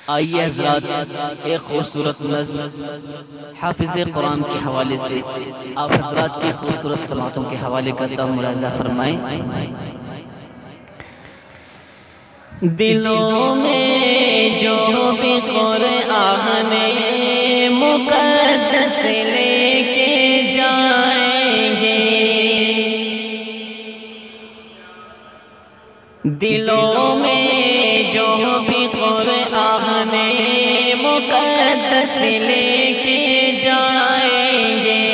آئیے حضرات ایک خوبصورت نظم حافظ قرآن کے حوالے سے آپ حضرات کی خوبصورت سماعتوں کے حوالے کرتا ہوں، ملاحظہ فرمائیں۔ دلوں میں جو بھی قرآن مقدس لے کے جائیں گے، دلوں میں جو بھی قرآن مقدس لے کے جائیں گے،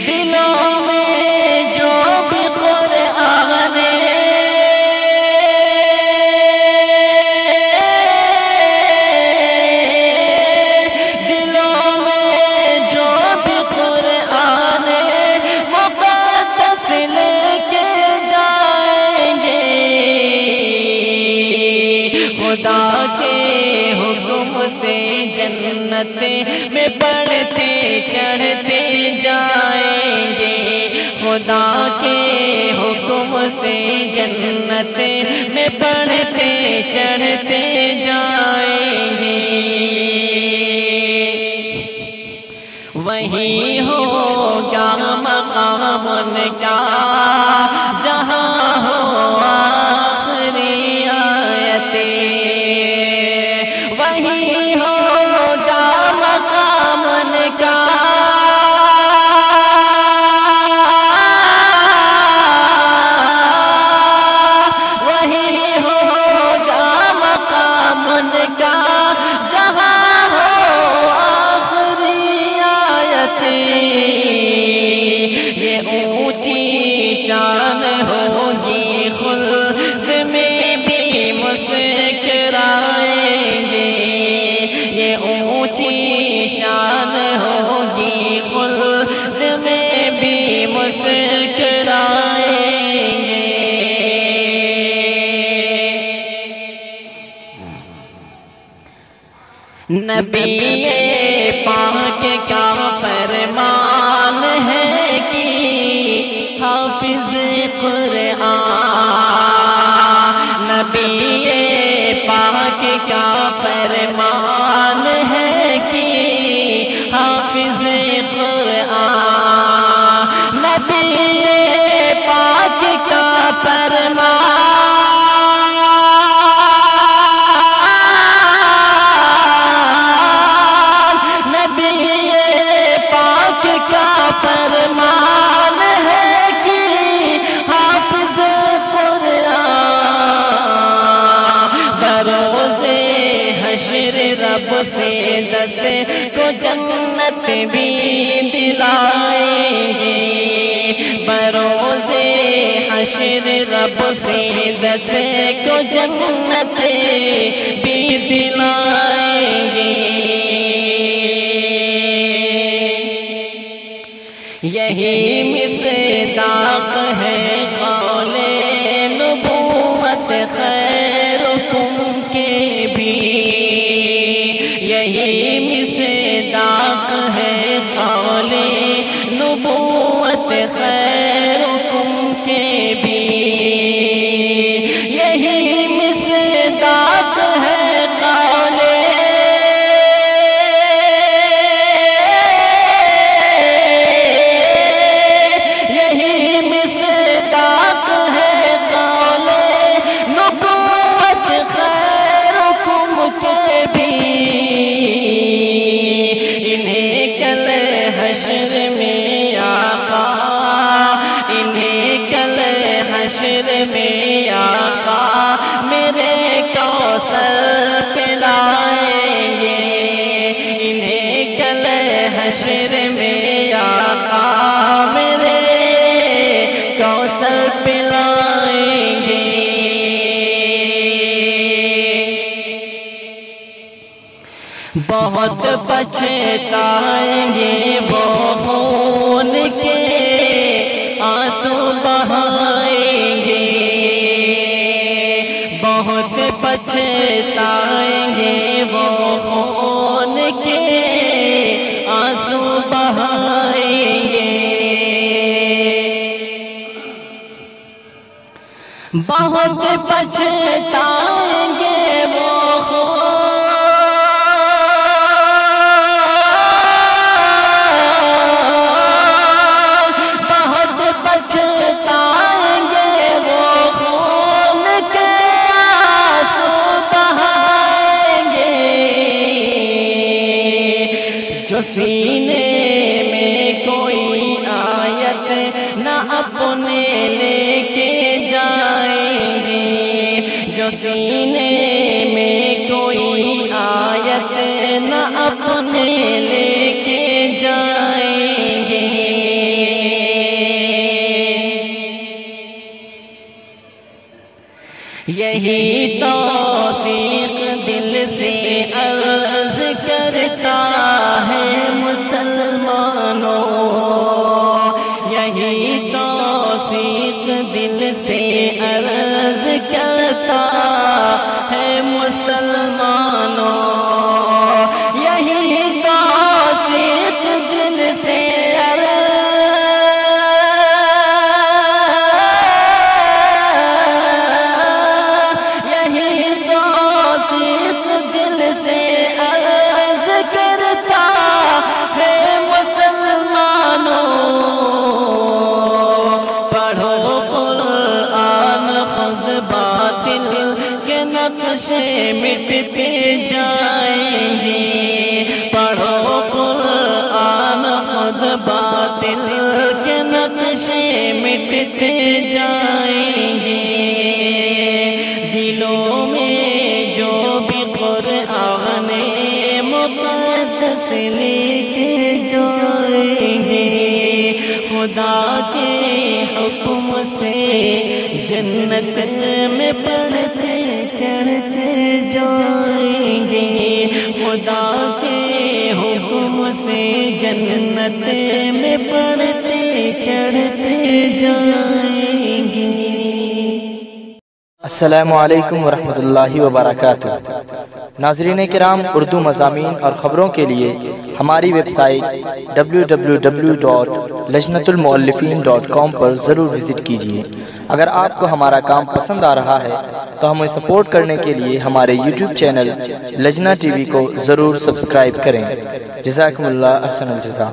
دلوں میں جو بھی قرآن خدا کے حکم سے جنت میں بڑھتے چڑھتے جائیں گے، خدا کے حکم سے جنت میں بڑھتے چڑھتے جائیں گے، وہی ہوگا مقام ان کا جہاں ہو آخری آیتیں، وہی ہوگا مقام ان کا وہی ہوگا مقام ان کا جہاں ہو آخری آیتیں، یہ اونچی شان ہوگی خلد میں بھی مسکرائیں گے، یہ اونچی شان ہوگی خلد میں بھی مسکرائیں گے۔ نبی پاک کا فرمان ہے کہ حافظ قرآن، نبی پاک کا فرمان ہے کہ حافظ قرآن، نبی پاک کا فرمان فرمان ہے کہ حافظ قرآن بروز حشر رب سے دست کو جنت بھی دلائیں گے، بروز حشر رب سے دست کو جنت بھی دلائیں گے، یہی مصداق ہے قول نبوت خیرکم کے بھی، یہی مصداق ہے قول نبوت خیرکم کے بھی، یہی مصداق ہے قول حشر میں آقا، انہیں کل حشر میں آقا میرے کوثر پلائیں گے، انہیں کل حشر میں آقا میرے کوثر پلائیں گے، بہت پچھتائیں گے وہ خون کے آنسو بہائیں گے، بہت پچھتائیں گے وہ خون کے آنسو بہائیں گے، بہت پچھتائیں گے وہ خون سینے میں کوئی آیت نہ اپنے لے کے جائیں گے، جو سینے میں کوئی آیت نہ اپنے لے کے جائیں گے۔ یہی توثیق دل سے عرض کرتا ہے مسلمانوں، یہی توثیق دل سے عرض کرتا ہے مسلمانوں، یہی توثیق دل سے نقشے مٹتے جائیں گے، پڑھو قرآن خود باطل کے نقشے مٹتے جائیں گے، دلوں میں جو بھی قرآن مقدس لے کے جائیں گے، خدا کے حکم سے جنت میں پڑھتے چڑھتے جائیں گے، خدا کے حکم سے جنت میں پڑھتے چڑھتے جائیں گے۔ السلام علیکم ورحمۃ اللہ وبرکاتہ۔ ناظرین کرام، اردو مضامین اور خبروں کے لیے ہماری ویب سائٹ www.lajnatulmuallifin.com پر ضرور وزٹ کیجیے۔ اگر آپ کو ہمارا کام پسند آ رہا ہے تو ہمیں سپورٹ کرنے کے لیے ہمارے YouTube channel Lajna T V کو ضرور سبسکرائب کریں۔ جزاکم اللہ احسن الجزا۔